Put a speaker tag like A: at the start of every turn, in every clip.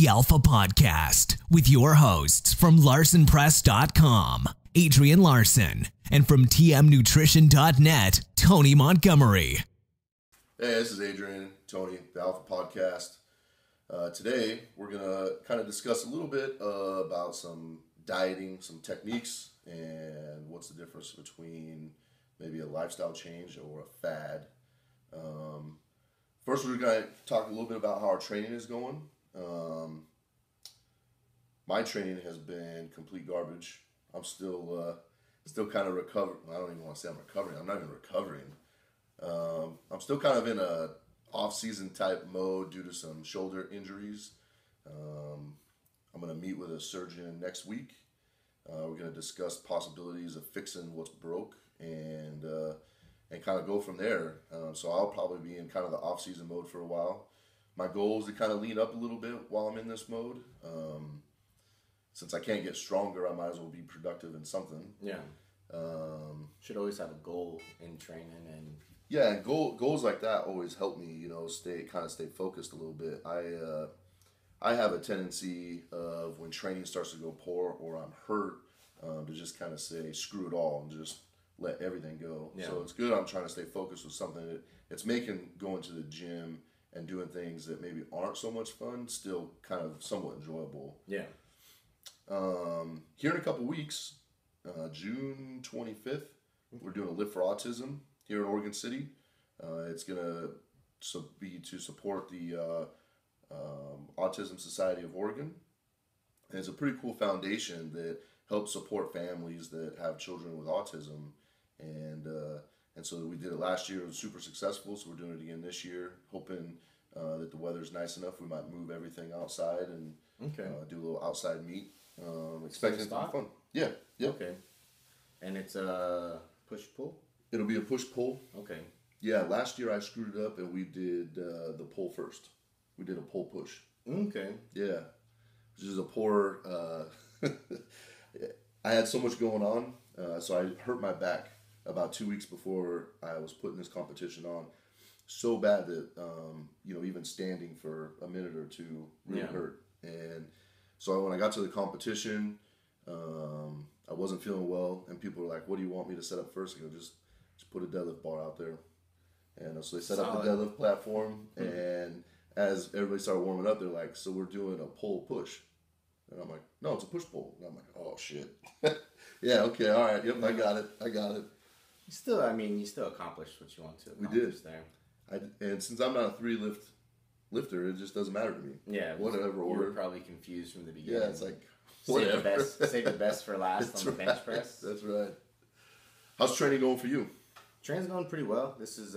A: The Alpha Podcast with your hosts from LarsonPress.com, Adrian Larson, and from TMNutrition.net, Tony Montgomery.
B: Hey, this is Adrian, Tony, the Alpha Podcast. Today, we're going to kind of discuss a little bit about some dieting, some techniques, and what's the difference between maybe a lifestyle change or a fad. First, we're going to talk a little bit about how our training is going. My training has been complete garbage. I'm still kind of recovering. I don't even want to say I'm recovering. I'm not even recovering. I'm still kind of in a off-season type mode due to some shoulder injuries. I'm going to meet with a surgeon next week. We're going to discuss possibilities of fixing what's broke and kind of go from there. So I'll probably be in kind of the off-season mode for a while. My goal is to kind of lean up a little bit while I'm in this mode. Since I can't get stronger, I might as well be productive in something.
C: Yeah. Should always have a goal in training and.
B: Yeah, and goals like that always help me, stay focused a little bit. I have a tendency of when training starts to go poor or I'm hurt, to just kind of say screw it all and just let everything go. Yeah. So it's good. I'm trying to stay focused with something that it's making going to the gym and doing things that maybe aren't so much fun still kind of somewhat enjoyable.
C: Yeah.
B: Here in a couple weeks, June 25th, we're doing a Lift for Autism here in Oregon City. It's going to be to support the Autism Society of Oregon. And it's a pretty cool foundation that helps support families that have children with autism. And so we did it last year. It was super successful, so we're doing it again this year, hoping that the weather's nice enough. We might move everything outside and do a little outside meet. Expecting it to be fun. Yeah. Yep.
C: Okay. And it's a push-pull?
B: It'll be a push-pull.
C: Okay.
B: Yeah, last year I screwed it up and we did the pull first. We did a pull-push.
C: Okay.
B: Yeah. Which is a poor... I had so much going on, so I hurt my back about 2 weeks before I was putting this competition on. So bad that, even standing for a minute or two really hurt. And so when I got to the competition, I wasn't feeling well, and people were like, what do you want me to set up first? I go, just put a deadlift bar out there. And so they set up the deadlift platform, and as everybody started warming up, they're like, so we're doing a pull-push. And I'm like, no, it's a push-pull. And I'm like, oh, shit. Yeah, okay, all right, yep, I got it.
C: You still accomplished what you want to accomplish there.
B: And since I'm not a three-lift lifter, it just doesn't matter to me.
C: Yeah,
B: whatever
C: you
B: order.
C: were probably confused from the beginning.
B: Yeah, it's like, whatever.
C: Save the best for last on the bench press.
B: That's right. How's training going for you?
C: Training's going pretty well. This is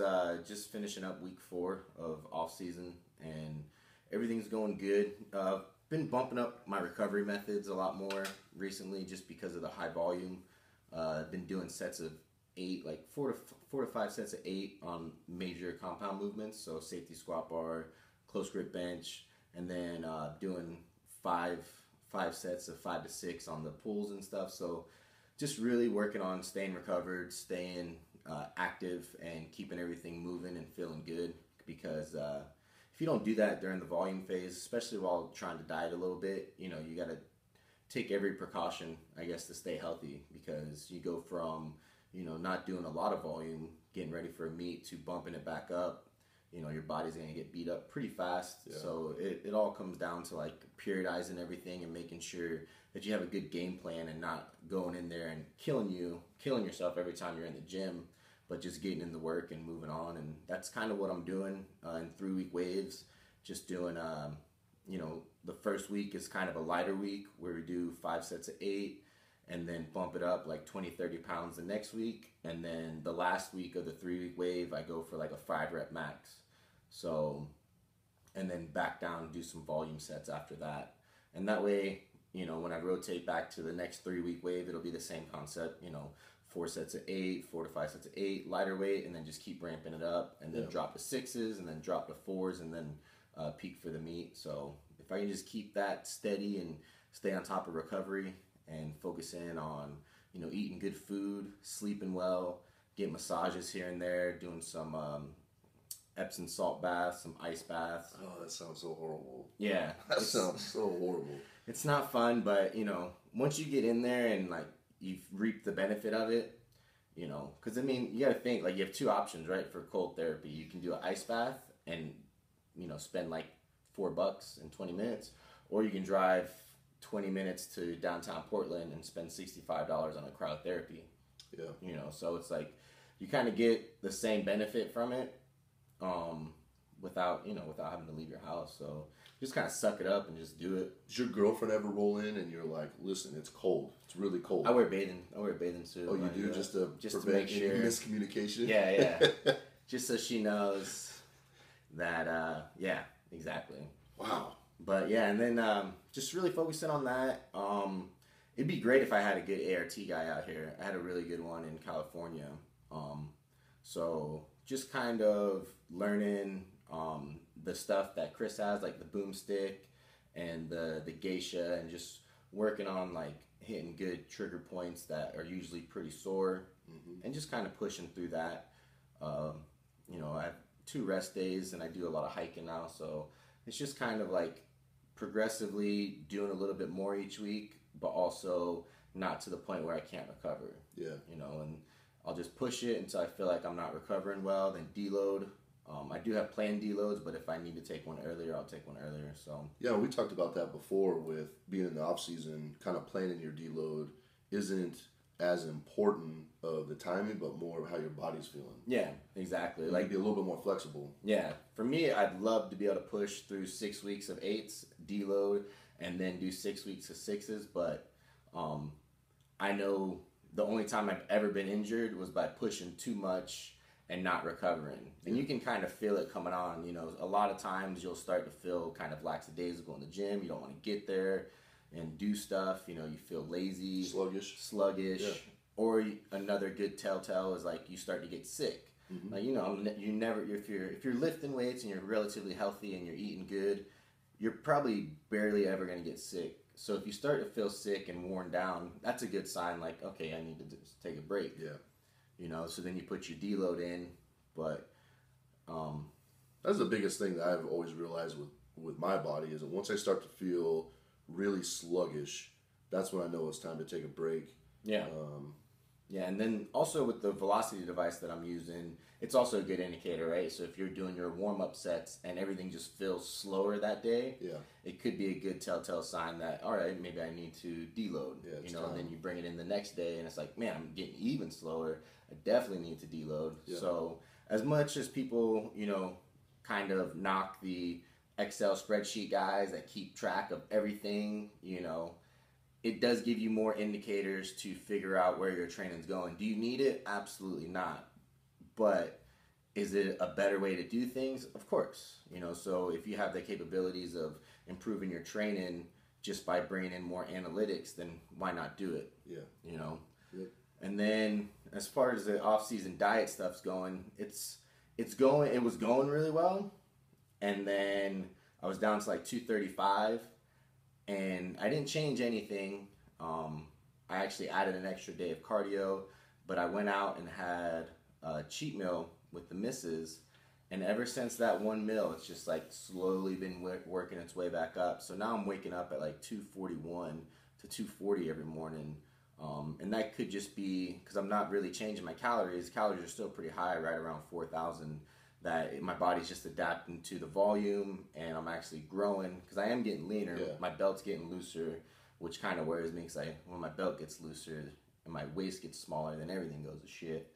C: just finishing up week 4 of off-season, and everything's going good. Been bumping up my recovery methods a lot more recently just because of the high volume. Been doing sets of 8, like 4 to 5 sets of 8 on major compound movements, so safety squat bar, close grip bench, and then doing 5 sets of 5 to 6 on the pulls and stuff. So just really working on staying recovered, staying active, and keeping everything moving and feeling good, because if you don't do that during the volume phase, especially while trying to diet a little bit, you got to take every precaution, I guess, to stay healthy, because you go from, not doing a lot of volume, getting ready for a meet, to bumping it back up. Your body's going to get beat up pretty fast. Yeah. So it all comes down to like periodizing everything and making sure that you have a good game plan and not going in there and killing yourself every time you're in the gym, but just getting in the work and moving on. And that's kind of what I'm doing in 3-week waves. Just doing, the first week is kind of a lighter week where we do 5 sets of 8 and then bump it up like 20, 30 pounds the next week. And then the last week of the 3-week wave, I go for like a 5-rep max. So, and then back down and do some volume sets after that. And that way, when I rotate back to the next 3-week wave, it'll be the same concept, 4 sets of 8, 4 to 5 sets of 8, lighter weight, and then just keep ramping it up, and then drop to 6s, and then drop to 4s, and then peak for the meet. So if I can just keep that steady and stay on top of recovery and focus in on, eating good food, sleeping well, get massages here and there, doing some Epsom salt baths, some ice baths.
B: Oh, that sounds so horrible.
C: Yeah.
B: That sounds so horrible.
C: It's not fun, but, you know, once you get in there and, like, you've reaped the benefit of it, you know, because, I mean, you got to think, like, you have two options, right, for cold therapy. You can do an ice bath and, you know, spend, like, $4 in 20 minutes, or you can drive 20 minutes to downtown Portland and spend $65 on a cryotherapy.
B: Yeah.
C: You know, so it's like you kind of get the same benefit from it without having to leave your house. So just kind of suck it up and just do it.
B: Does your girlfriend ever roll in and you're like, listen, it's cold. It's really cold.
C: I wear a bathing suit.
B: Oh, you do? Just to
C: make sure.
B: Miscommunication?
C: Yeah. Just so she knows that, yeah, exactly.
B: Wow.
C: But yeah, and then just really focusing on that. It'd be great if I had a good ART guy out here. I had a really good one in California. So just kind of learning the stuff that Chris has, like the boomstick and the geisha, and just working on like hitting good trigger points that are usually pretty sore, and just kind of pushing through that. You know, I have 2 rest days and I do a lot of hiking now, so it's just kind of like progressively doing a little bit more each week, but also not to the point where I can't recover.
B: Yeah.
C: You know, and I'll just push it until I feel like I'm not recovering well, then deload. I do have planned deloads, but if I need to take one earlier, I'll take one earlier. So
B: yeah, we talked about that before with being in the off season. Kind of planning your deload isn't as important of the timing, but more of how your body's feeling.
C: Yeah, exactly.
B: You
C: like
B: be a little bit more flexible.
C: Yeah, for me, I'd love to be able to push through 6 weeks of 8s, deload, and then do 6 weeks of 6s. But I know the only time I've ever been injured was by pushing too much and not recovering. And you can kind of feel it coming on. You know, a lot of times you'll start to feel kind of lackadaisical in the gym. You don't want to get there and do stuff. You know, you feel lazy, sluggish.
B: Yeah.
C: Or another good telltale is like you start to get sick. Like, you know, you never, if you're lifting weights and you're relatively healthy and you're eating good, you're probably barely ever going to get sick. So if you start to feel sick and worn down, that's a good sign. Like, okay, I need to just take a break.
B: Yeah.
C: You know, so then you put your deload in, but
B: that's the biggest thing that I've always realized with my body is that once I start to feel really sluggish, that's when I know it's time to take a break.
C: Yeah. Yeah, and then also with the velocity device that I'm using, it's also a good indicator, right? So if you're doing your warm-up sets and everything just feels slower that day,
B: yeah,
C: it could be a good telltale sign that, all right, maybe I need to deload.
B: Yeah,
C: you know,
B: time.
C: and then you bring it in the next day and it's like, man, I'm getting even slower. I definitely need to deload.
B: Yeah.
C: So as much as people, you know, kind of knock the Excel spreadsheet guys that keep track of everything, you know, it does give you more indicators to figure out where your training's going. Do you need it? Absolutely not. But is it a better way to do things? Of course. You know, so if you have the capabilities of improving your training just by bringing in more analytics, then why not do it?
B: Yeah.
C: You know?
B: Yep.
C: And then as far as the off-season diet stuff's going, it was going really well. And then I was down to like 235. And I didn't change anything. I actually added an extra day of cardio, but I went out and had a cheat meal with the missus. And ever since that one meal, it's just like slowly been working its way back up. So now I'm waking up at like 241 to 240 every morning. And that could just be because I'm not really changing my calories. Calories are still pretty high, right around 4,000. That my body's just adapting to the volume, and I'm actually growing because I am getting leaner.
B: Yeah.
C: My belt's getting looser, which kind of worries me because when my belt gets looser and my waist gets smaller, then everything goes to shit.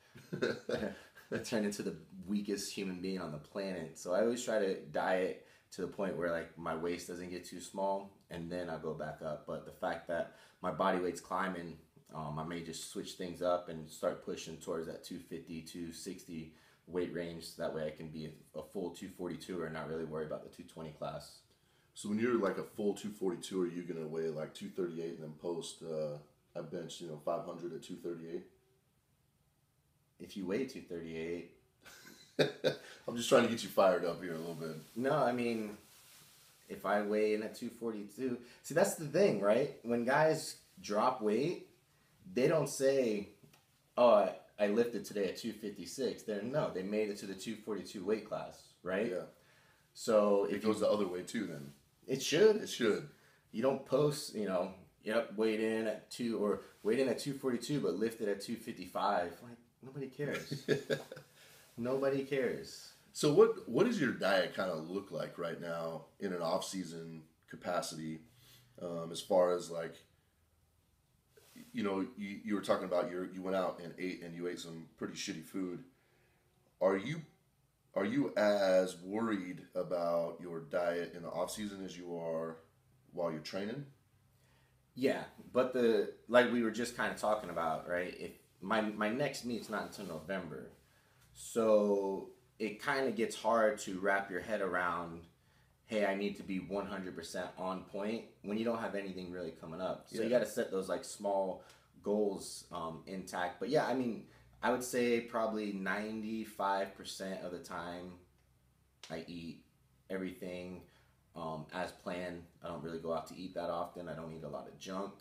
C: I turn into the weakest human being on the planet. So I always try to diet to the point where like my waist doesn't get too small, and then I'll go back up. But the fact that my body weight's climbing, I may just switch things up and start pushing towards that 250, 260 weight range, so that way I can be a full 242 or not really worry about the 220 class.
B: So when you're like a full 242, are you gonna weigh like 238 and then post I bench 500 at 238?
C: If you weigh 238,
B: I'm just trying to get you fired up here a little bit.
C: no, I mean, if I weigh in at 242, see that's the thing, right? When guys drop weight, they don't say, "Oh, I lifted today at 256." They made it to the 242 weight class. right?
B: Yeah.
C: So
B: It goes the other way too. Then
C: it should.
B: it should.
C: You don't post, weighed in at 242, but lifted at 255. Like, nobody cares. Nobody cares.
B: So what does your diet kind of look like right now in an off-season capacity, as far as like, you were talking about you went out and you ate some pretty shitty food. Are you as worried about your diet in the off-season as you are while you're training?
C: Yeah, but like we were just kind of talking about, right? If my next meet's not until November, so it kind of gets hard to wrap your head around, hey, I need to be 100% on point when you don't have anything really coming up. So you got to set those like small goals intact. But yeah, I mean, I would say probably 95% of the time I eat everything as planned. I don't really go out to eat that often. I don't eat a lot of junk.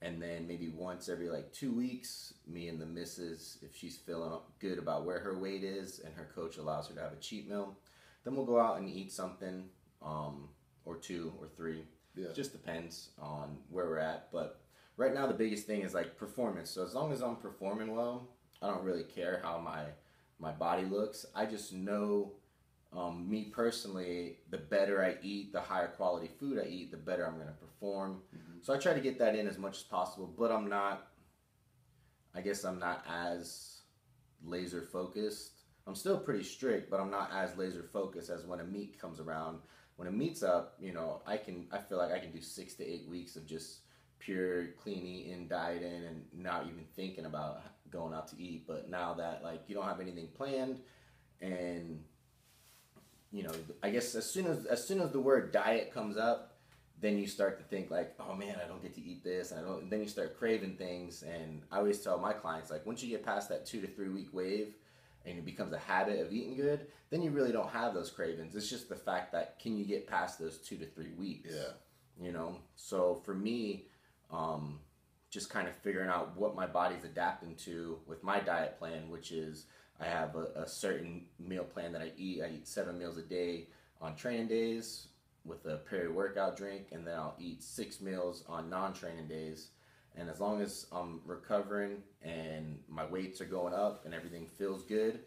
C: And then maybe once every like 2 weeks, me and the missus, if she's feeling good about where her weight is and her coach allows her to have a cheat meal, then we'll go out and eat something, or 2 or 3.
B: Yeah.
C: It just depends on where we're at. But right now the biggest thing is like performance. So as long as I'm performing well, I don't really care how my body looks. I just know, me personally, the better I eat, the higher quality food I eat, the better I'm going to perform. Mm-hmm. So I try to get that in as much as possible, but I'm not as laser focused. I'm still pretty strict, but I'm not as laser focused as when a meet comes around. When a meet's up, I feel like I can do 6 to 8 weeks of just pure clean eating, dieting, and not even thinking about going out to eat. But now that like you don't have anything planned, and I guess as soon as the word diet comes up, then you start to think like, oh man, I don't get to eat this, and then you start craving things. And I always tell my clients, like, once you get past that 2 to 3 week wave and it becomes a habit of eating good, then you really don't have those cravings. It's just the fact that, can you get past those 2 to 3 weeks?
B: Yeah.
C: So for me, just kind of figuring out what my body's adapting to with my diet plan, which is I have a certain meal plan that I eat. I eat 7 meals a day on training days with a peri-workout drink, and then I'll eat 6 meals on non-training days. And as long as I'm recovering and my weights are going up and everything feels good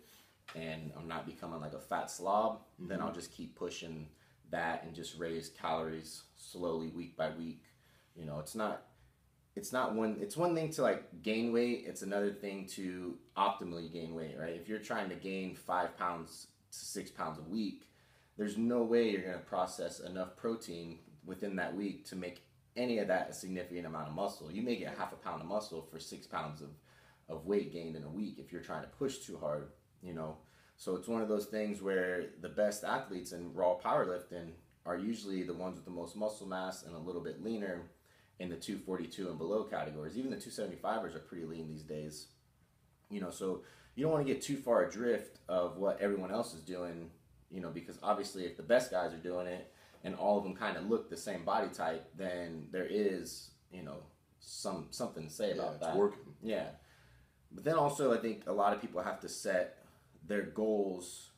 C: and I'm not becoming like a fat slob, mm-hmm. then I'll just keep pushing that and just raise calories slowly week by week. It's one thing to like gain weight. It's another thing to optimally gain weight, right? If you're trying to gain 5 pounds to 6 pounds a week, there's no way you're going to process enough protein within that week to make any of that a significant amount of muscle. You may get half a pound of muscle for 6 pounds of weight gained in a week if you're trying to push too hard, So it's one of those things where the best athletes in raw powerlifting are usually the ones with the most muscle mass and a little bit leaner in the 242 and below categories. Even the 275ers are pretty lean these days. So you don't want to get too far adrift of what everyone else is doing, because obviously if the best guys are doing it and all of them kind of look the same body type, then there is, something to say about that.
B: It's working.
C: Yeah. But then also I think a lot of people have to set their goals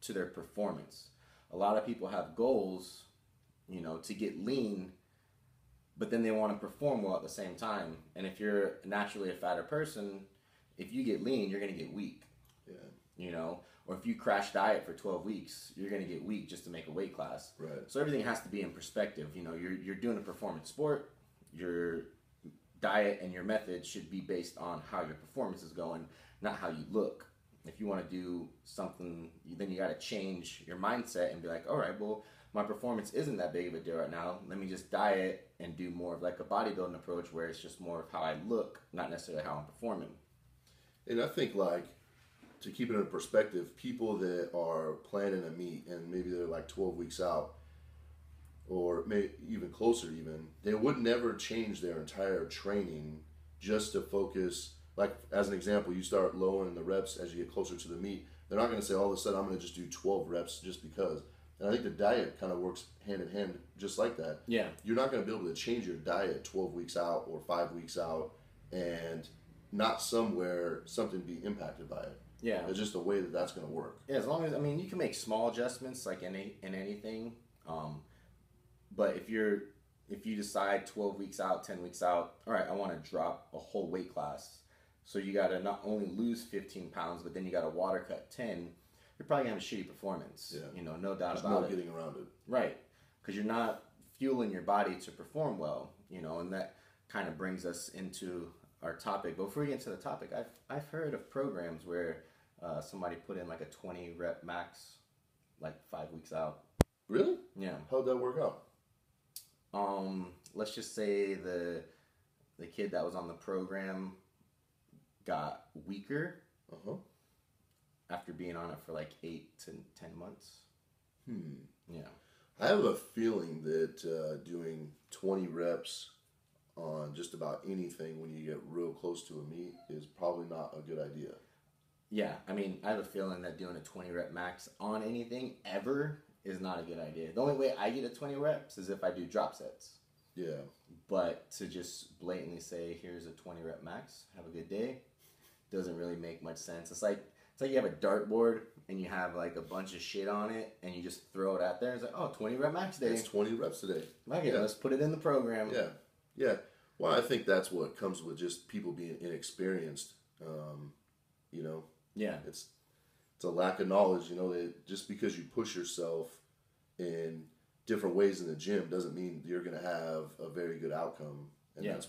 C: to their performance. A lot of people have goals, to get lean, but then they want to perform well at the same time. And if you're naturally a fatter person, if you get lean, you're going to get weak.
B: Yeah.
C: Or if you crash diet for 12 weeks, you're going to get weak just to make a weight class.
B: Right.
C: So everything has to be in perspective. You're doing a performance sport. Your diet and your method should be based on how your performance is going, not how you look. If you want to do something, then you got to change your mindset and be like, all right, well, my performance isn't that big of a deal right now. Let me just diet and do more of like a bodybuilding approach where it's just more of how I look, not necessarily how I'm performing.
B: And I think like, to keep it in perspective, people that are planning a meet and maybe they're like 12 weeks out or maybe even closer even, they would never change their entire training just to focus. Like as an example, you start lowering the reps as you get closer to the meet. They're not going to say all of a sudden I'm going to just do 12 reps just because. And I think the diet kind of works hand in hand just like that.
C: Yeah.
B: You're not going to be able to change your diet 12 weeks out or 5 weeks out and not somewhere something be impacted by it.
C: Yeah.
B: It's just a way that that's going to work.
C: Yeah, as long as, I mean, you can make small adjustments like in anything. But if you decide 12 weeks out, 10 weeks out, all right, I want to drop a whole weight class. So you got to not only lose 15 pounds, but then you got to water cut 10. You're probably going to have a shitty performance.
B: Yeah.
C: You know, no doubt
B: There's
C: about
B: no
C: it.
B: getting around it.
C: Right. Because you're not fueling your body to perform well, you know, and that kind of brings us into our topic. But before we get into the topic, I've heard of programs where somebody put in like a 20 rep max, like 5 weeks out.
B: Really?
C: Yeah.
B: How'd that work out?
C: Let's just say the kid that was on the program got weaker after being on it for like 8 to 10 months. Yeah.
B: I have a feeling that doing 20 reps on just about anything when you get real close to a meet is probably not a good idea.
C: Yeah, I mean, I have a feeling that doing a 20 rep max on anything ever is not a good idea. The only way I get a 20 reps is if I do drop sets.
B: Yeah.
C: But to just blatantly say, here's a 20 rep max, have a good day, doesn't really make much sense. It's like you have a dartboard and you have like a bunch of shit on it and you just throw it out there. It's like, oh, 20 rep max day.
B: It's 20 reps today.
C: Okay,
B: Yeah.
C: let's put it in the program.
B: Yeah. Yeah. Well, I think that's what comes with just people being inexperienced. You know,
C: Yeah.
B: it's a lack of knowledge, you know, that just because you push yourself in different ways in the gym doesn't mean you're going to have a very good outcome. And
C: Yeah.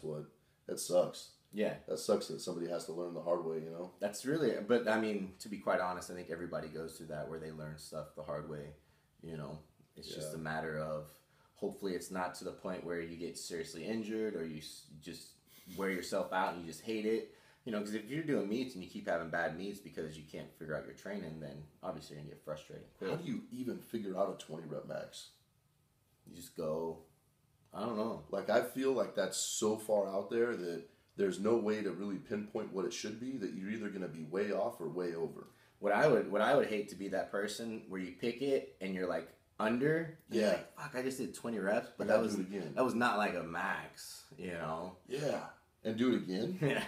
B: that sucks.
C: Yeah.
B: That sucks that somebody has to learn the hard way, you know?
C: That's really, but I mean, to be quite honest, I think everybody goes through that where they learn stuff the hard way, you know? It's just a matter of, hopefully it's not to the point where you get seriously injured or you just wear yourself out and you just hate it. You know, because if you're doing meets and you keep having bad meets because you can't figure out your training, then obviously you're going to get frustrated.
B: How do you even figure out a 20 rep max?
C: You just go, I don't know.
B: Like, I feel like that's so far out there that there's no way to really pinpoint what it should be, that you're either going to be way off or way over.
C: What I would hate to be that person where you pick it and you're like under. And you're like, fuck, I just did 20 reps, but that was not like a max, you know?
B: Yeah. And do it again?
C: Yeah.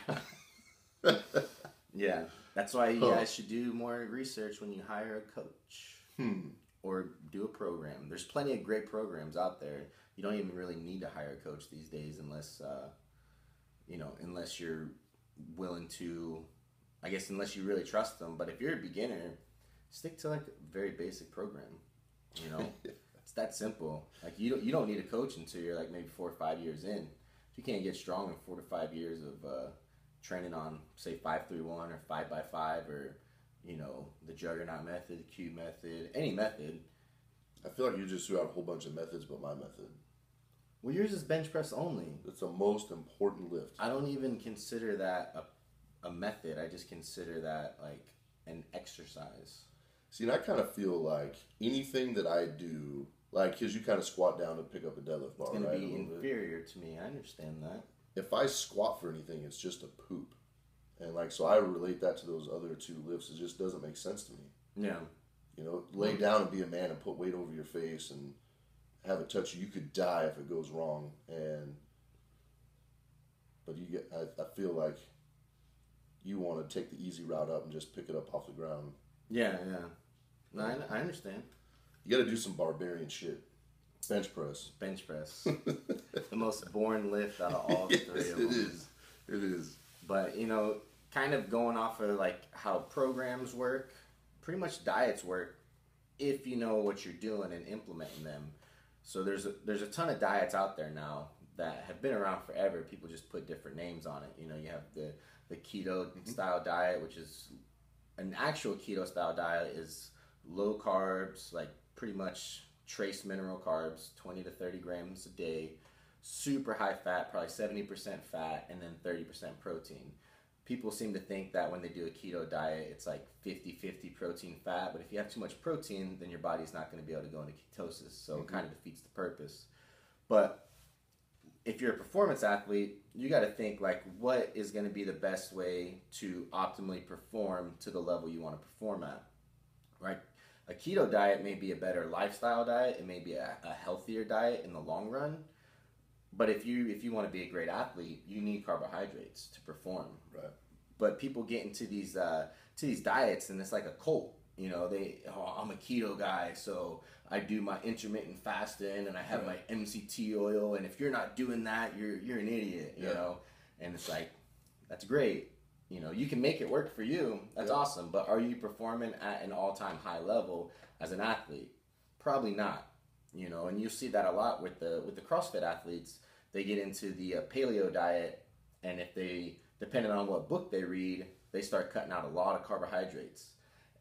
C: Yeah. That's why you guys should do more research when you hire a coach. Or do a program. There's plenty of great programs out there. You don't even really need to hire a coach these days unless you're willing to, I guess, unless you really trust them. But if you're a beginner, stick to like a very basic program. You know, it's that simple. Like you don't need a coach until you're like maybe 4 or 5 years in. If you can't get strong in 4 to 5 years of training on say 5-3-1 or 5x5 or the juggernaut method, the cube method, any method.
B: I feel like you just threw out a whole bunch of methods, but my method.
C: Well, yours is bench press only.
B: It's the most important lift.
C: I don't even consider that a method. I just consider that like an exercise.
B: See, and I kind of feel like anything that I do, like, because you kind of squat down to pick up a deadlift bar,
C: it's going
B: right?
C: to be inferior to me. I understand that.
B: If I squat for anything, it's just a poop. And, like, so I relate that to those other two lifts. It just doesn't make sense to me.
C: Yeah.
B: You know, lay down and be a man and put weight over your face and have it touch you. You could die if it goes wrong. But I feel like you want to take the easy route up and just pick it up off the ground.
C: Yeah, yeah. No, I understand.
B: You got to do some barbarian shit. Bench press.
C: Bench press. The most boring lift out of all the three of them.
B: It is.
C: But, kind of going off of like how programs work, pretty much diets work if you know what you're doing and implementing them. So there's a ton of diets out there now that have been around forever. People just put different names on it. You have the keto style diet, which is an actual keto style diet is low carbs, like pretty much trace mineral carbs, 20 to 30 grams a day, super high fat, probably 70% fat, and then 30% protein. People seem to think that when they do a keto diet, it's like 50-50 protein fat, but if you have too much protein, then your body's not going to be able to go into ketosis, so it kind of defeats the purpose. But if you're a performance athlete, you got to think like, what is going to be the best way to optimally perform to the level you want to perform at, right? A keto diet may be a better lifestyle diet. It may be a healthier diet in the long run. But if you want to be a great athlete, you need carbohydrates to perform.
B: Right.
C: But people get into these diets, and it's like a cult. You know, I'm a keto guy, so I do my intermittent fasting, and I have my MCT oil, and if you're not doing that, you're an idiot. You know, and it's like, that's great. You know, you can make it work for you. That's awesome. But are you performing at an all-time high level as an athlete? Probably not. You know, and you see that a lot with the CrossFit athletes. They get into the paleo diet, and if they, depending on what book they read, they start cutting out a lot of carbohydrates.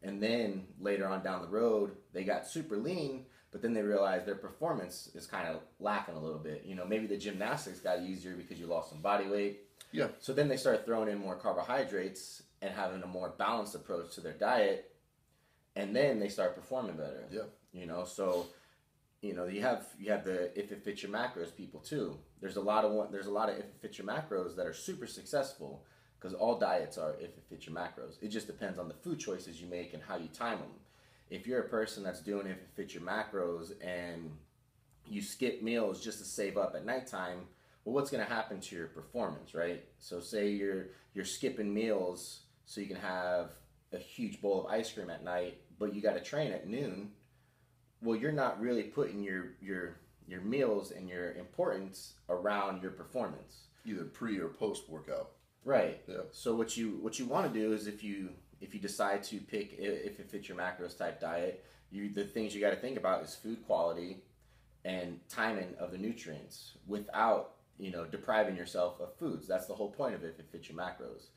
C: And then later on down the road, they got super lean, but then they realize their performance is kind of lacking a little bit. You know, maybe the gymnastics got easier because you lost some body weight.
B: Yeah.
C: So then they start throwing in more carbohydrates and having a more balanced approach to their diet, and then they start performing better.
B: Yeah.
C: You know, so you know, you have the if it fits your macros people too. There's a lot of if it fits your macros that are super successful, because all diets are if it fits your macros. It just depends on the food choices you make and how you time them. If you're a person that's doing if it fits your macros and you skip meals just to save up at nighttime, well, what's going to happen to your performance, right? So say you're skipping meals so you can have a huge bowl of ice cream at night, but you got to train at noon. Well, you're not really putting your meals and your importance around your performance.
B: Either pre or post workout.
C: Right.
B: Yeah.
C: So what you want to do is if you decide to pick if it fits your macros type diet, the things you got to think about is food quality and timing of the nutrients without, you know, depriving yourself of foods. That's the whole point of it if it fits your macros.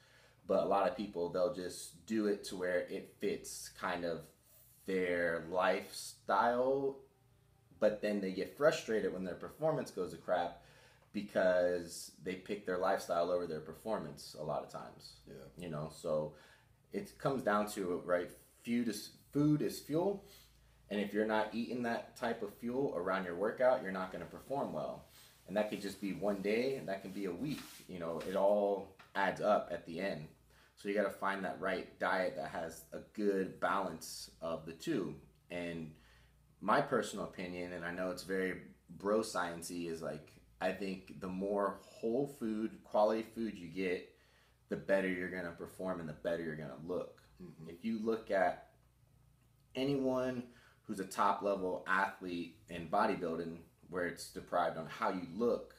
C: But a lot of people, they'll just do it to where it fits kind of their lifestyle, but then they get frustrated when their performance goes to crap because they pick their lifestyle over their performance a lot of times.
B: Yeah.
C: You know, so it comes down to, right, food is fuel, and if you're not eating that type of fuel around your workout, you're not going to perform well. And that could just be one day, and that can be a week. You know, it all adds up at the end. So you got to find that right diet that has a good balance of the two. And my personal opinion, and I know it's very bro sciencey, is like, I think the more whole food, quality food you get, the better you're going to perform and the better you're going to look. Mm-hmm. If you look at anyone who's a top level athlete in bodybuilding, where it's deprived on how you look,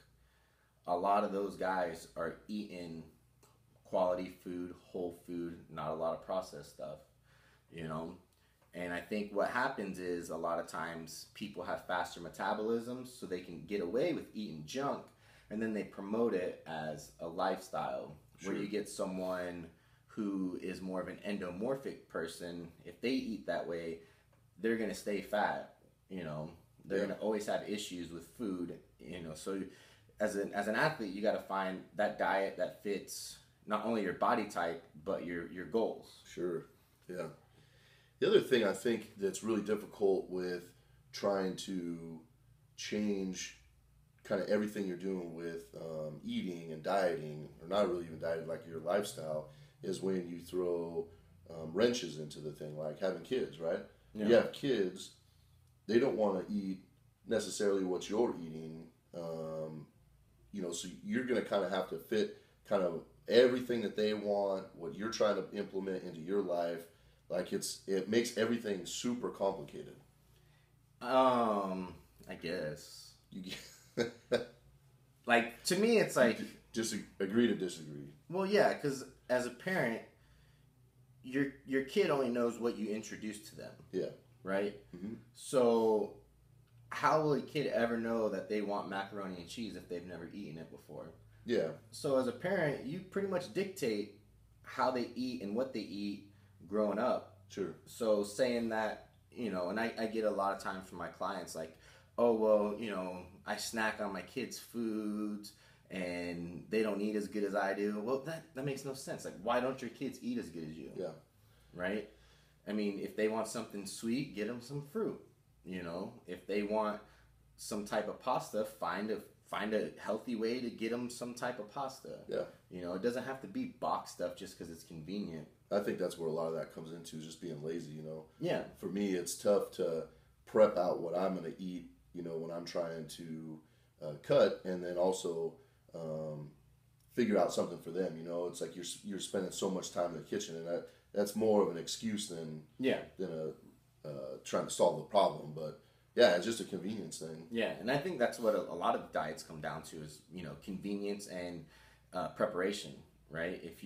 C: a lot of those guys are eating quality food, whole food, not a lot of processed stuff, you know? And I think what happens is a lot of times people have faster metabolisms, so they can get away with eating junk, and then they promote it as a lifestyle. Sure. Where you get someone who is more of an endomorphic person, if they eat that way, they're going to stay fat, you know? They're going to always have issues with food, you know? So as an athlete, you got to find that diet that fits not only your body type, but your goals.
B: Sure, yeah. The other thing I think that's really difficult with trying to change kind of everything you're doing with eating and dieting, or not really even dieting, like your lifestyle, is when you throw wrenches into the thing, like having kids, right? Yeah. You have kids, they don't want to eat necessarily what you're eating, you know, so you're going to kind of have to fit kind of everything that they want, what you're trying to implement into your life. Like it makes everything super complicated.
C: I guess like, to me, it's like
B: just agree to disagree.
C: Well, yeah, because as a parent, your kid only knows what you introduce to them.
B: Yeah.
C: Right.
B: Mm-hmm.
C: So how will a kid ever know that they want macaroni and cheese if they've never eaten it before?
B: Yeah.
C: So as a parent, you pretty much dictate how they eat and what they eat growing up.
B: Sure.
C: So saying that, you know, and I get a lot of times from my clients like, oh, well, you know, I snack on my kids' foods and they don't eat as good as I do. Well, that makes no sense. Like, why don't your kids eat as good as you?
B: Yeah.
C: Right? I mean, if they want something sweet, get them some fruit. You know, if they want some type of pasta, find a healthy way to get them some type of pasta.
B: Yeah.
C: You know, it doesn't have to be box stuff just because it's convenient.
B: I think that's where a lot of that comes into, just being lazy, you know.
C: Yeah.
B: For me, it's tough to prep out what I'm going to eat, you know, when I'm trying to cut, and then also figure out something for them. It's like you're spending so much time in the kitchen, and that's more of an excuse than trying to solve the problem. But yeah, it's just a convenience thing.
C: Yeah, and I think that's what a lot of diets come down to is convenience and preparation. Right? If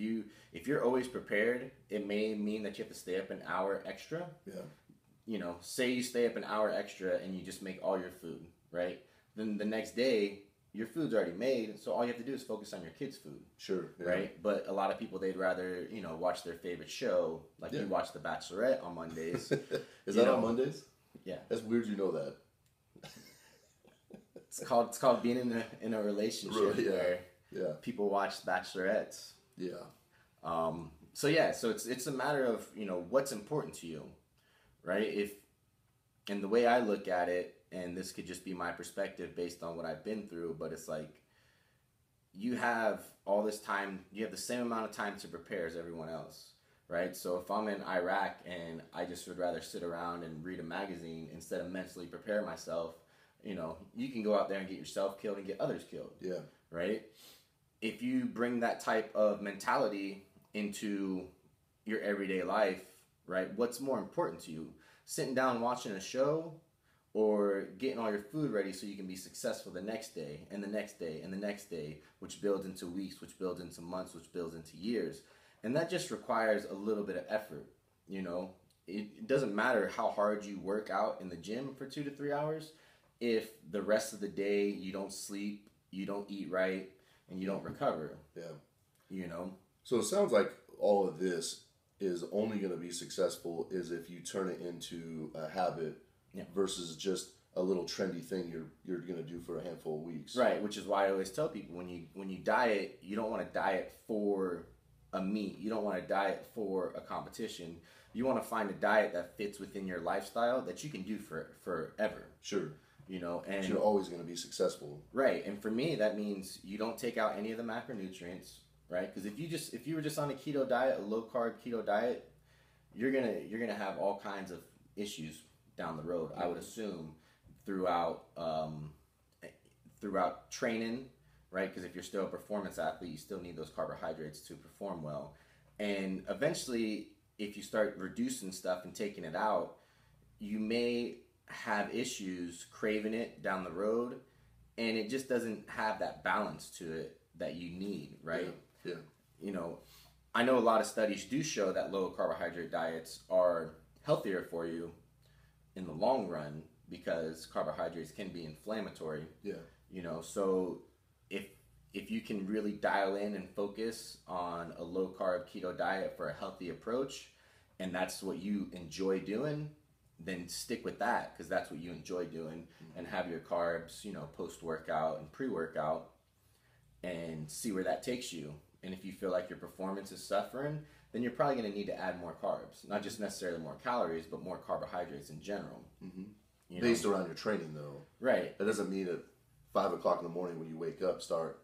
C: you're always prepared, it may mean that you have to stay up an hour extra.
B: Yeah.
C: Say you stay up an hour extra and you just make all your food, right? Then the next day your food's already made, so all you have to do is focus on your kids' food.
B: Sure. Yeah.
C: Right? But a lot of people, they'd rather, watch their favorite show, like you watch The Bachelorette on Mondays.
B: Is that on Mondays?
C: Yeah.
B: That's weird you know that.
C: It's called being in a relationship where people watch Bachelorettes.
B: Yeah.
C: So it's a matter of, what's important to you, right? And the way I look at it, and this could just be my perspective based on what I've been through, but it's like you have all this time, you have the same amount of time to prepare as everyone else, right? So if I'm in Iraq and I just would rather sit around and read a magazine instead of mentally prepare myself, you can go out there and get yourself killed and get others killed.
B: Yeah.
C: Right? If you bring that type of mentality into your everyday life, right, what's more important to you? Sitting down watching a show, or getting all your food ready so you can be successful the next day and the next day and the next day, which builds into weeks, which builds into months, which builds into years. And that just requires a little bit of effort. It doesn't matter how hard you work out in the gym for 2 to 3 hours if the rest of the day you don't sleep, you don't eat right, and you don't recover.
B: Yeah. So it sounds like all of this is only going to be successful is if you turn it into a habit versus just a little trendy thing you're going to do for a handful of weeks.
C: Right, which is why I always tell people when you diet, you don't want to diet for a meet. You don't want to diet for a competition. You want to find a diet that fits within your lifestyle that you can do forever.
B: Sure.
C: And
B: you're always going to be successful.
C: Right, and for me that means you don't take out any of the macronutrients, right? Because if you were just on a keto diet, a low carb keto diet, you're gonna have all kinds of issues down the road. I would assume throughout training, right? Because if you're still a performance athlete, you still need those carbohydrates to perform well. And eventually, if you start reducing stuff and taking it out, you may have issues craving it down the road, and it just doesn't have that balance to it that you need, right?
B: Yeah.
C: I know a lot of studies do show that low carbohydrate diets are healthier for you in the long run because carbohydrates can be inflammatory.
B: Yeah.
C: So if you can really dial in and focus on a low carb keto diet for a healthy approach, and that's what you enjoy doing, then stick with that because that's what you enjoy doing, and have your carbs, post workout and pre workout, and see where that takes you. And if you feel like your performance is suffering, then you're probably going to need to add more carbs, not just necessarily more calories, but more carbohydrates in general.
B: Mm-hmm. Based around your training, though.
C: Right.
B: That doesn't mean at 5 o'clock in the morning when you wake up, start,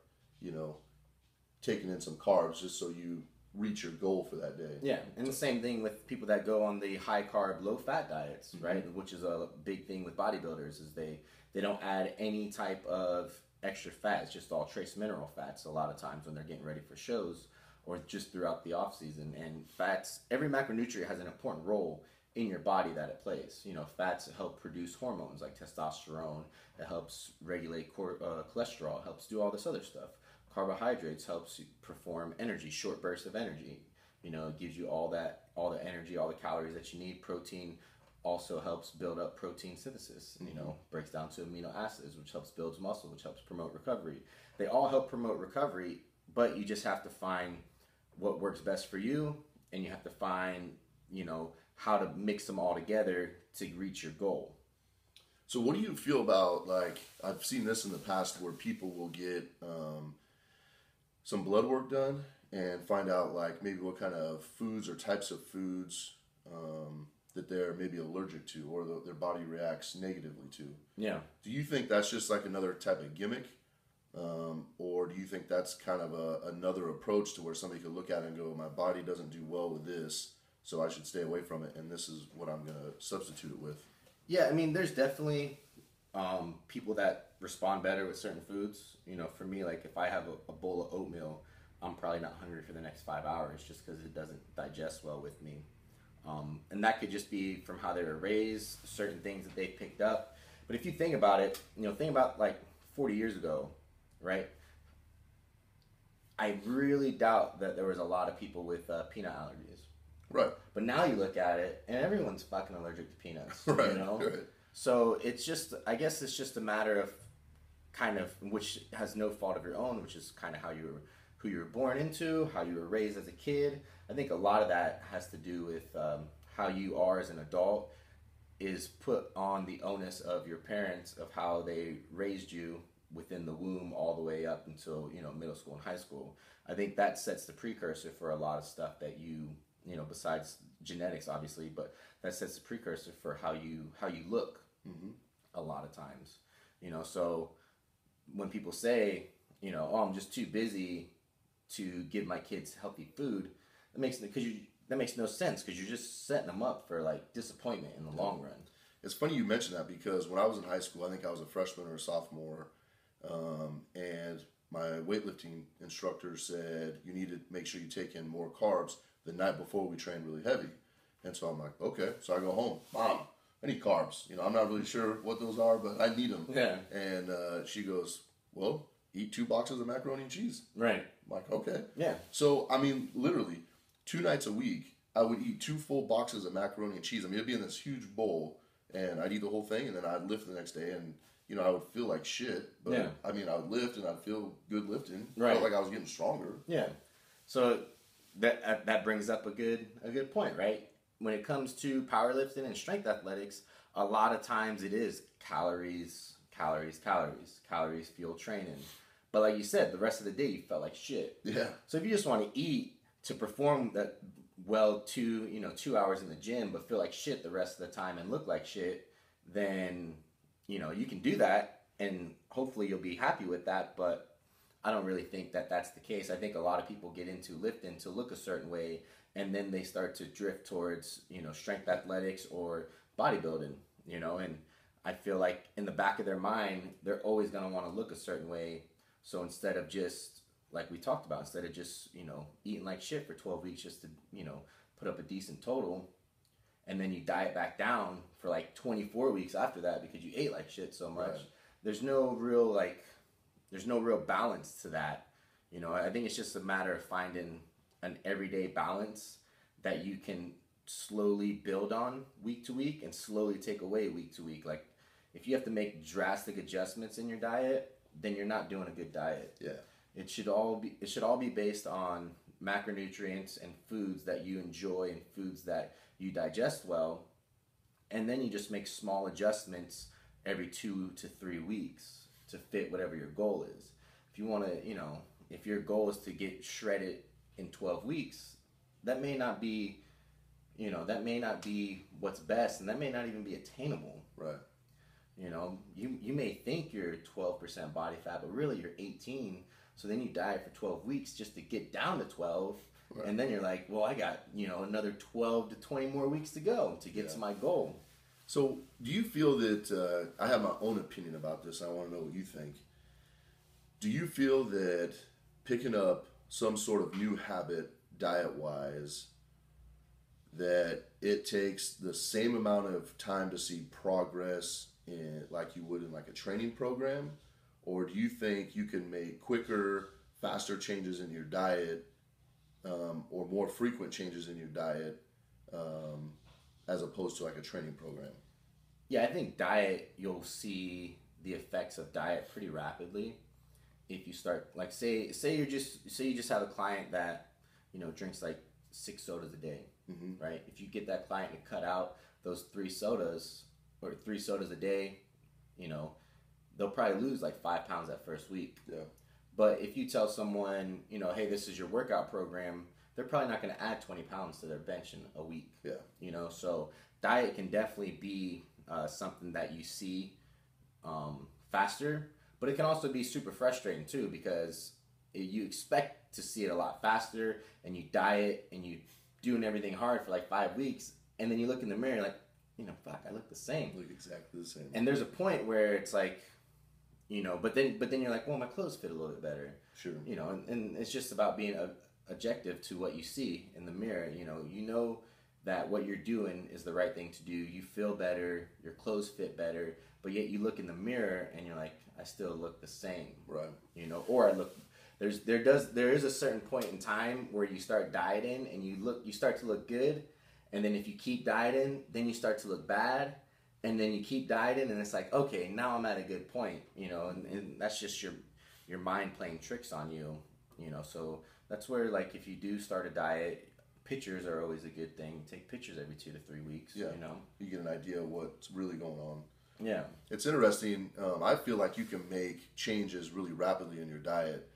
B: taking in some carbs just so you reach your goal for that day.
C: Yeah, and the same thing with people that go on the high carb, low fat diets, right? Which is a big thing with bodybuilders is they don't add any type of extra fat. It's just all trace mineral fats a lot of times when they're getting ready for shows or just throughout the off season. And fats, every macronutrient has an important role in your body that it plays. Fats help produce hormones like testosterone. It helps regulate cholesterol. It helps do all this other stuff. Carbohydrates helps you perform energy, short bursts of energy. It gives you all the energy, all the calories that you need. Protein also helps build up protein synthesis. Breaks down to amino acids, which helps build muscle, which helps promote recovery. They all help promote recovery, but you just have to find what works best for you, and you have to find, how to mix them all together to reach your goal.
B: So what do you feel about, I've seen this in the past where people will get some blood work done and find out maybe what kind of foods or types of foods that they're maybe allergic to or their body reacts negatively to.
C: Yeah. Do
B: you think that's just another type of gimmick? Or do you think that's kind of another approach to where somebody could look at it and go, my body doesn't do well with this, so I should stay away from it, and this is what I'm going to substitute it with?
C: Yeah, I mean, there's definitely people that respond better with certain foods. For me, if I have a bowl of oatmeal, I'm probably not hungry for the next 5 hours just because it doesn't digest well with me. And that could just be from how they were raised, certain things that they picked up. But if you think about it, think about like 40 years ago, right? I really doubt that there was a lot of people with peanut allergies.
B: Right.
C: But now you look at it, and everyone's fucking allergic to peanuts.
B: Right.
C: Right. So it's just, I guess it's just a matter of kind of, which has no fault of your own, which is kind of who you were born into, how you were raised as a kid. I think a lot of that has to do with how you are as an adult is put on the onus of your parents of how they raised you within the womb all the way up until middle school and high school. I think that sets the precursor for a lot of stuff that you besides genetics obviously, but that sets the precursor for how you look. Mm-hmm. A lot of times, so when people say oh, I'm just too busy to give my kids healthy food, that makes no sense because you're just setting them up for like disappointment in the long run.
B: It's funny you mention that because when I was in high school, I think I was a freshman or a sophomore, and my weightlifting instructor said you need to make sure you take in more carbs the night before we train really heavy. And so I'm like, okay. So I go home, Mom, I need carbs. I'm not really sure what those are, but I need them.
C: Yeah.
B: And she goes, well, eat 2 boxes of macaroni and cheese.
C: Right.
B: I'm like, okay.
C: Yeah.
B: So, literally, 2 nights a week, I would eat 2 full boxes of macaroni and cheese. It'd be in this huge bowl, and I'd eat the whole thing, and then I'd lift the next day, and, I would feel like shit. But,
C: yeah.
B: I would lift, and I'd feel good lifting.
C: Right.
B: Felt like I was getting stronger.
C: Yeah. So, that brings up a good point, right? When it comes to powerlifting and strength athletics, a lot of times it is calories, fuel training. But like you said, the rest of the day you felt like shit.
B: Yeah.
C: So if you just want to eat to perform that well 2 hours in the gym, but feel like shit the rest of the time and look like shit, then you can do that, and hopefully you'll be happy with that. But I don't really think that that's the case. I think a lot of people get into lifting to look a certain way, and then they start to drift towards strength athletics or bodybuilding. And I feel like in the back of their mind, they're always going to want to look a certain way. So instead of just, like we talked about, instead of just, eating like shit for 12 weeks just to, put up a decent total, and then you diet back down for like 24 weeks after that because you ate like shit so much, right. There's no real balance to that. I think it's just a matter of finding an everyday balance that you can slowly build on week to week and slowly take away week to week. Like, if you have to make drastic adjustments in your diet, then you're not doing a good diet.
B: Yeah.
C: It should all be based on macronutrients and foods that you enjoy and foods that you digest well. And then you just make small adjustments every 2 to 3 weeks to fit whatever your goal is. If you want to, if your goal is to get shredded in 12 weeks, that may not be what's best, and that may not even be attainable.
B: Right.
C: You may think you're 12% body fat, but really you're 18. So then you diet for 12 weeks just to get down to 12. Right. And then you're like, well, I got, another 12 to 20 more weeks to go to get to my goal.
B: So do you feel that, I have my own opinion about this. I want to know what you think. Do you feel that picking up some sort of new habit diet-wise, that it takes the same amount of time to see progress in, like you would in like a training program? Or do you think you can make quicker, faster changes in your diet, or more frequent changes in your diet, as opposed to like a training program?
C: Yeah, I think diet, you'll see the effects of diet pretty rapidly. If you start, like, say you just have a client that, drinks like 6 sodas a day, mm-hmm. right? If you get that client to cut out those 3 sodas a day, they'll probably lose like 5 pounds that first week.
B: Yeah.
C: But if you tell someone, hey, this is your workout program, they're probably not going to add 20 pounds to their bench in a week.
B: Yeah.
C: So diet can definitely be something that you see faster, but it can also be super frustrating too, because you expect to see it a lot faster, and you diet and you doing everything hard for like 5 weeks, and then you look in the mirror like, fuck, I look the same.
B: Look exactly the same.
C: And there's a point where it's like, you know, but then you're like, well, my clothes fit a little bit better.
B: Sure.
C: You know, and it's just about being objective to what you see in the mirror. You know that what you're doing is the right thing to do. You feel better, your clothes fit better, but yet you look in the mirror and you're like, I still look the same.
B: Right.
C: You know, or I look. There is a certain point in time where you start dieting and you start to look good, and then if you keep dieting, then you start to look bad, and then you keep dieting, and it's like, okay, now I'm at a good point, you know, and that's just your mind playing tricks on you, you know. So that's where, like, if you do start a diet, pictures are always a good thing. Take pictures every 2 to 3 weeks.
B: Yeah.
C: You know,
B: you get an idea of what's really going on.
C: Yeah.
B: It's interesting. I feel like you can make changes really rapidly in your diet.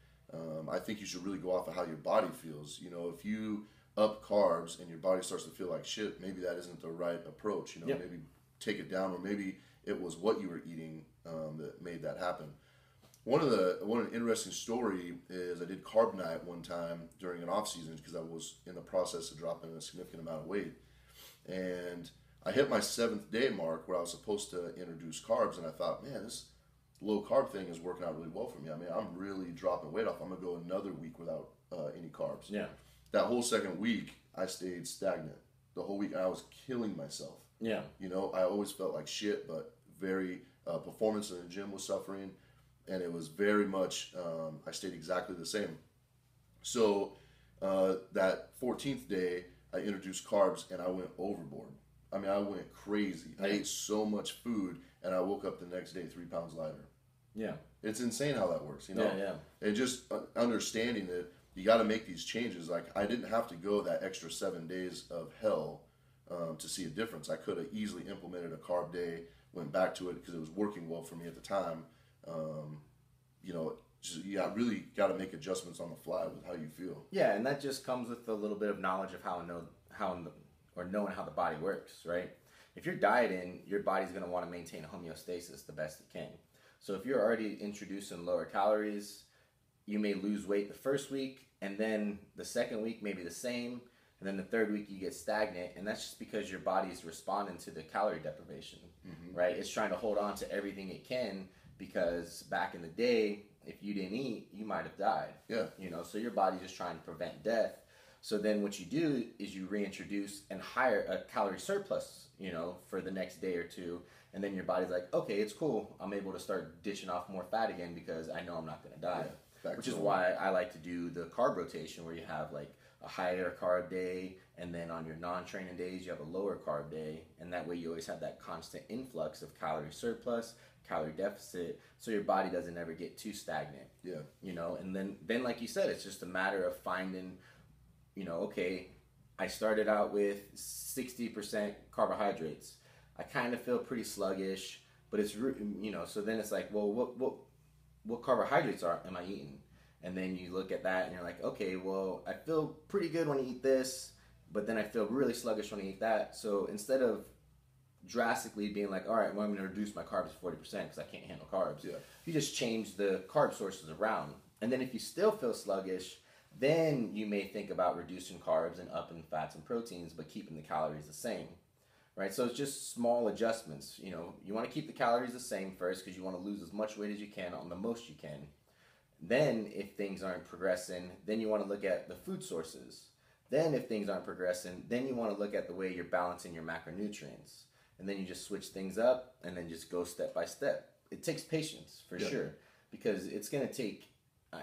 B: I think you should really go off of how your body feels. You know, if you up carbs and your body starts to feel like shit, maybe that isn't the right approach. You know,
C: Yep.
B: maybe take it down, or maybe it was what you were eating that made that happen. One interesting story is I did carb night one time during an off season because I was in the process of dropping a significant amount of weight, and I hit my 7th day mark where I was supposed to introduce carbs, and I thought, man, this low carb thing is working out really well for me. I mean, I'm really dropping weight off. I'm gonna go another week without any carbs.
C: Yeah.
B: That whole second week, I stayed stagnant. The whole week, I was killing myself.
C: Yeah.
B: You know, I always felt like shit, but very performance in the gym was suffering, and it was very much. I stayed exactly the same. So that 14th day, I introduced carbs, and I went overboard. I mean, I went crazy. I ate so much food, and I woke up the next day 3 pounds lighter.
C: Yeah.
B: It's insane how that works, you know?
C: Yeah.
B: And just understanding that you got to make these changes. Like, I didn't have to go that extra 7 days of hell to see a difference. I could have easily implemented a carb day, went back to it because it was working well for me at the time. You know, you really got to make adjustments on the fly with how you feel.
C: Yeah, and that just comes with a little bit of knowledge of knowing how the body works, right? If you're dieting, your body's going to want to maintain homeostasis the best it can. So if you're already introducing lower calories, you may lose weight the first week, and then the second week maybe the same, and then the third week you get stagnant, and that's just because your body's responding to the calorie deprivation, right? It's trying to hold on to everything it can, because back in the day, if you didn't eat, you might have died.
B: Yeah.
C: You know, so your body's just trying to prevent death. So then what you do is you reintroduce and hire a calorie surplus, you know, for the next day or two. And then your body's like, okay, it's cool. I'm able to start ditching off more fat again because I know I'm not going to die.
B: Yeah,
C: which is why I like to do the carb rotation, where you have like a higher carb day, and then on your non-training days, you have a lower carb day. And that way you always have that constant influx of calorie surplus, calorie deficit, so your body doesn't ever get too stagnant.
B: Yeah.
C: You know, and then like you said, it's just a matter of finding, you know, okay, I started out with 60% carbohydrates. I kind of feel pretty sluggish, but it's, you know, so then it's like, well, what carbohydrates am I eating? And then you look at that and you're like, okay, well, I feel pretty good when I eat this, but then I feel really sluggish when I eat that. So instead of drastically being like, all right, well, I'm going to reduce my carbs to 40% because I can't handle carbs.
B: Yeah.
C: You just change the carb sources around. And then if you still feel sluggish, then you may think about reducing carbs and upping fats and proteins, but keeping the calories the same, right? So it's just small adjustments. You know, you want to keep the calories the same first because you want to lose as much weight as you can on the most you can. Then if things aren't progressing, then you want to look at the food sources. Then if things aren't progressing, then you want to look at the way you're balancing your macronutrients. And then you just switch things up and then just go step by step. It takes patience for sure, because it's going to take,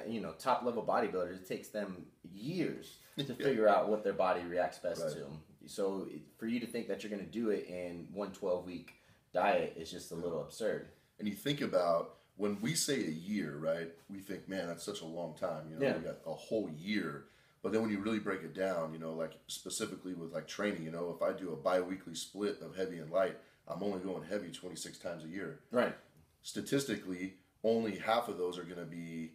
C: you know, top level bodybuilders, it takes them years to figure out what their body reacts best to. So for you to think that you're going to do it in 1 12-week diet is just a little absurd.
B: And you think about, when we say a year, right, we think, man, that's such a long time. You know, we got a whole year. But then when you really break it down, you know, like specifically with like training, you know, if I do a bi-weekly split of heavy and light, I'm only going heavy 26 times a year.
C: Right.
B: Statistically, only half of those are going to be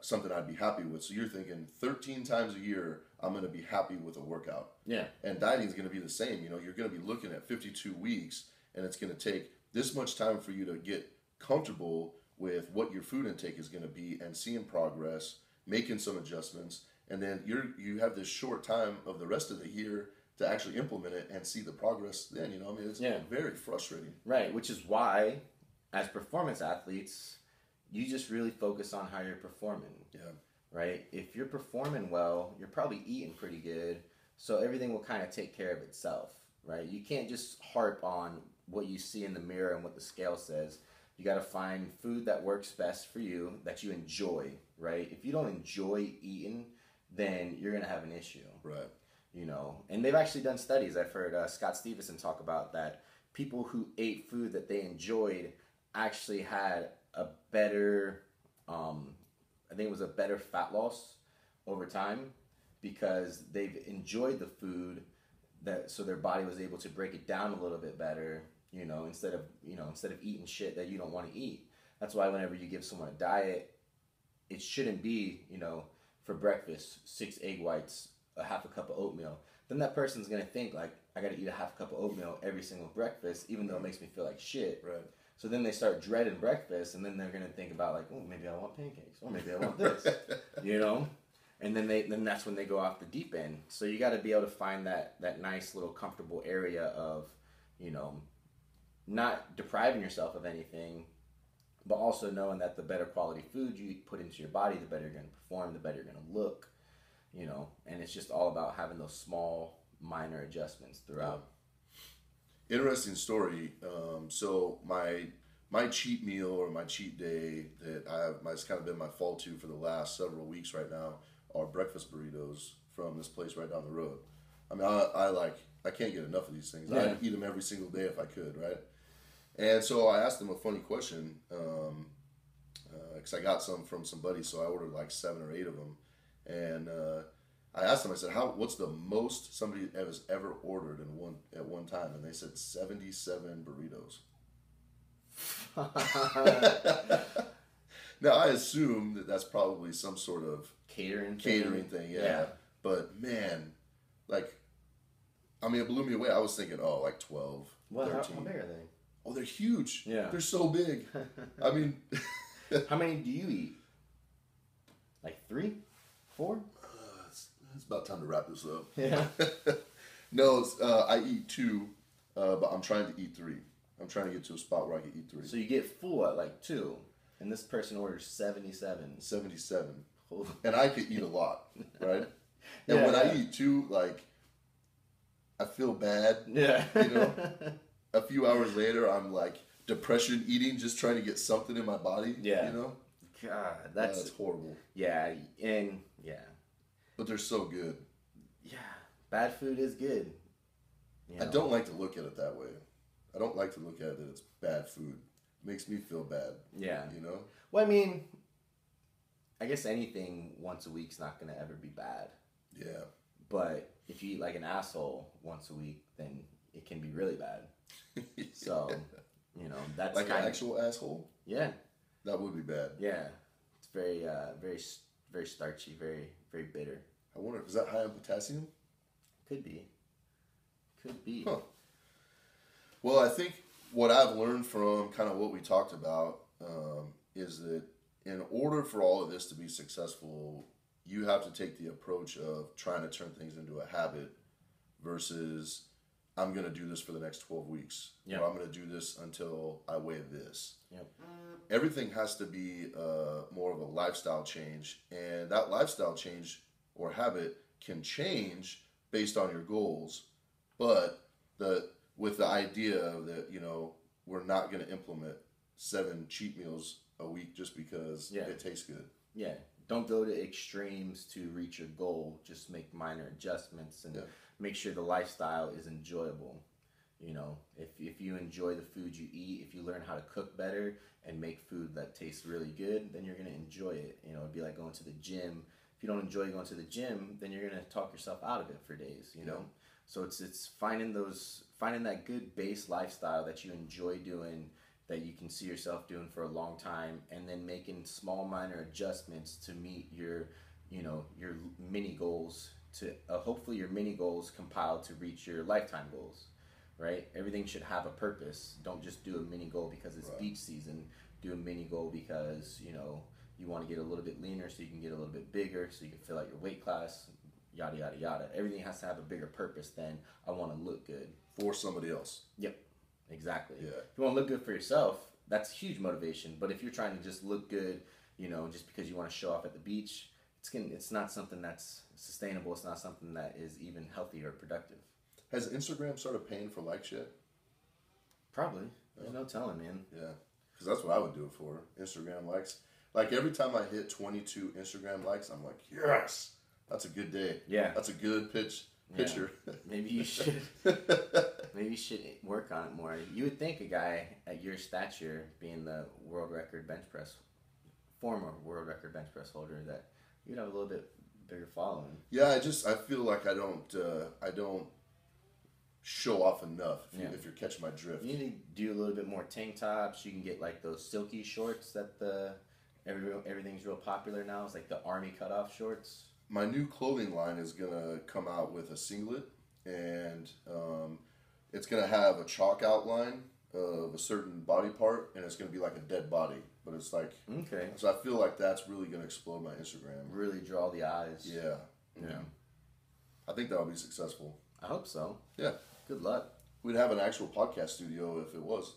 B: something I'd be happy with. So you're thinking 13 times a year, I'm going to be happy with a workout.
C: Yeah.
B: And dieting is going to be the same. You know, you're going to be looking at 52 weeks, and it's going to take this much time for you to get comfortable with what your food intake is going to be and seeing progress, making some adjustments. And then you have this short time of the rest of the year to actually implement it and see the progress then, you know. I mean, it's very frustrating.
C: Right, which is why, as performance athletes, you just really focus on how you're performing.
B: Yeah.
C: Right? If you're performing well, you're probably eating pretty good. So everything will kind of take care of itself, right? You can't just harp on what you see in the mirror and what the scale says. You got to find food that works best for you, that you enjoy, right? If you don't enjoy eating, then you're going to have an issue.
B: Right.
C: You know, and they've actually done studies. I've heard Scott Stevenson talk about that. People who ate food that they enjoyed actually had a better, I think it was a better fat loss over time because they've enjoyed the food, that so their body was able to break it down a little bit better, you know, instead of eating shit that you don't want to eat. That's why whenever you give someone a diet, it shouldn't be, you know, for breakfast, 6 egg whites, a half a cup of oatmeal. Then that person's going to think, like, I got to eat a half a cup of oatmeal every single breakfast, even though it makes me feel like shit.
B: Right.
C: So then they start dreading breakfast, and then they're going to think about, like, oh, maybe I want pancakes, or maybe I want this, you know? And then that's when they go off the deep end. So you got to be able to find that nice little comfortable area of, you know, not depriving yourself of anything, but also knowing that the better quality food you put into your body, the better you're going to perform, the better you're going to look, you know. And it's just all about having those small, minor adjustments throughout.
B: Interesting story. So my cheat meal or my cheat day that it's kind of been my fall to for the last several weeks right now are breakfast burritos from this place right down the road. I mean, I can't get enough of these things.
C: Yeah.
B: I'd eat them every single day if I could, right? And so I asked them a funny question because I got some from some buddies, so I ordered like 7 or 8 of them. And I asked them, I said, what's the most somebody has ever ordered at one time? And they said 77 burritos. Now, I assume that that's probably some sort of
C: Catering
B: thing, yeah. But man, like, I mean, it blew me away. I was thinking, like 12,
C: Well,
B: 13.
C: how big are they?
B: Oh, they're huge.
C: Yeah.
B: They're so big. I mean...
C: How many do you eat? Like 3? 4?
B: It's about time to wrap this up.
C: Yeah.
B: No, I eat 2, but I'm trying to eat 3. I'm trying to get to a spot where I can eat 3.
C: So you get full at like 2, and this person orders 77.
B: 77. And I could eat a lot, right? And
C: Yeah,
B: when
C: yeah.
B: I eat 2, like, I feel bad.
C: Yeah.
B: You know? A few hours later, I'm like depression eating, just trying to get something in my body.
C: Yeah.
B: You know?
C: God, that's
B: horrible.
C: yeah, and yeah.
B: But they're so good.
C: Yeah. Bad food is good. You
B: I
C: know?
B: don't like to look at it that way. I don't like to look at it that it's bad food. It makes me feel bad.
C: Yeah.
B: You know?
C: Well, I mean, I guess anything once a week's not going to ever be bad.
B: Yeah.
C: But if you eat like an asshole once a week, then it can be really bad. So, you know, that's
B: like an
C: kind of,
B: actual asshole?
C: yeah,
B: That would be bad.
C: yeah. It's very, very starchy, very, very bitter.
B: I wonder, is that high in potassium?
C: Could be.
B: Huh. Well, I think what I've learned from kind of what we talked about is that in order for all of this to be successful, you have to take the approach of trying to turn things into a habit versus I'm going to do this for the next 12 weeks.
C: Yep.
B: Or I'm going to do this until I weigh this.
C: Yep.
B: Everything has to be more of a lifestyle change. And that lifestyle change or habit can change based on your goals. But with the idea that, you know, we're not going to implement 7 cheat meals a week just because it tastes good.
C: Yeah. Don't go to extremes to reach your goal. Just make minor adjustments and make sure the lifestyle is enjoyable. You know, if you enjoy the food you eat, if you learn how to cook better and make food that tastes really good, then you're going to enjoy it. You know, it'd be like going to the gym. If you don't enjoy going to the gym, then you're going to talk yourself out of it for days, you know? So it's finding that good base lifestyle that you enjoy doing, that you can see yourself doing for a long time, and then making small minor adjustments to meet your mini goals, to hopefully your mini goals compile to reach your lifetime goals, right? Everything should have a purpose. Don't just do a mini goal because it's beach season. Do a mini goal because, you know, you want to get a little bit leaner so you can get a little bit bigger so you can fill out your weight class, yada, yada, yada. Everything has to have a bigger purpose than I want to look good.
B: For somebody else.
C: Yep, exactly.
B: Yeah.
C: If you want to look good for yourself, that's huge motivation. But if you're trying to just look good, just because you want to show off at the beach, it's not something that's sustainable. It's not something that is even healthy or productive.
B: Has Instagram started paying for likes yet?
C: Probably. There's no telling, man.
B: Yeah, because that's what I would do it for. Instagram likes. Like every time I hit 22 Instagram likes, I'm like, yes, that's a good day.
C: Yeah,
B: that's a good picture.
C: Yeah. Maybe you should work on it more. You would think a guy at your stature, being the former world record bench press holder, that you'd have a little bit bigger following.
B: Yeah, I feel like I don't show off enough. If you're catching my drift,
C: you need to do a little bit more tank tops. You can get like those silky shorts that everything's real popular now. It's like the army cutoff shorts.
B: My new clothing line is gonna come out with a singlet, and it's gonna have a chalk outline of a certain body part, and it's gonna be like a dead body. But it's like,
C: okay.
B: So I feel like that's really gonna explode my Instagram.
C: Really draw the eyes.
B: Yeah.
C: Yeah.
B: I think that'll be successful.
C: I hope so.
B: Yeah.
C: Good luck.
B: We'd have an actual podcast studio if it was.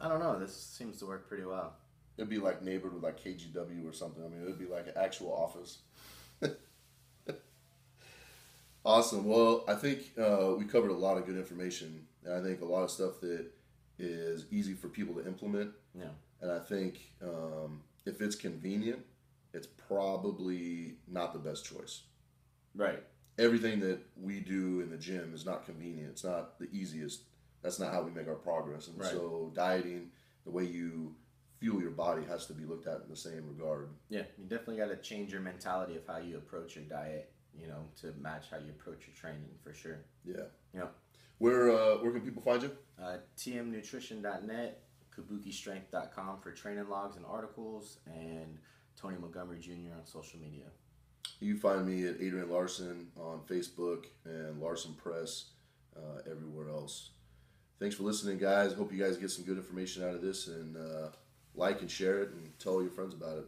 C: I don't know. This seems to work pretty well.
B: It'd be like neighbored with like KGW or something. I mean, it'd be like an actual office. Awesome. Well, I think we covered a lot of good information, and I think a lot of stuff that is easy for people to implement.
C: Yeah.
B: And I think if it's convenient, it's probably not the best choice.
C: Right.
B: Everything that we do in the gym is not convenient. It's not the easiest. That's not how we make our progress. And so dieting, the way you fuel your body, has to be looked at in the same regard.
C: Yeah, you definitely got to change your mentality of how you approach your diet, to match how you approach your training, for sure.
B: Yeah.
C: Yeah.
B: Where can people find you?
C: tmnutrition.net, kabukistrength.com for training logs and articles, and Tony Montgomery Jr. on social media.
B: You can find me at Adrian Larson on Facebook and Larson Press everywhere else. Thanks for listening, guys. Hope you guys get some good information out of this, and like and share it and tell all your friends about it.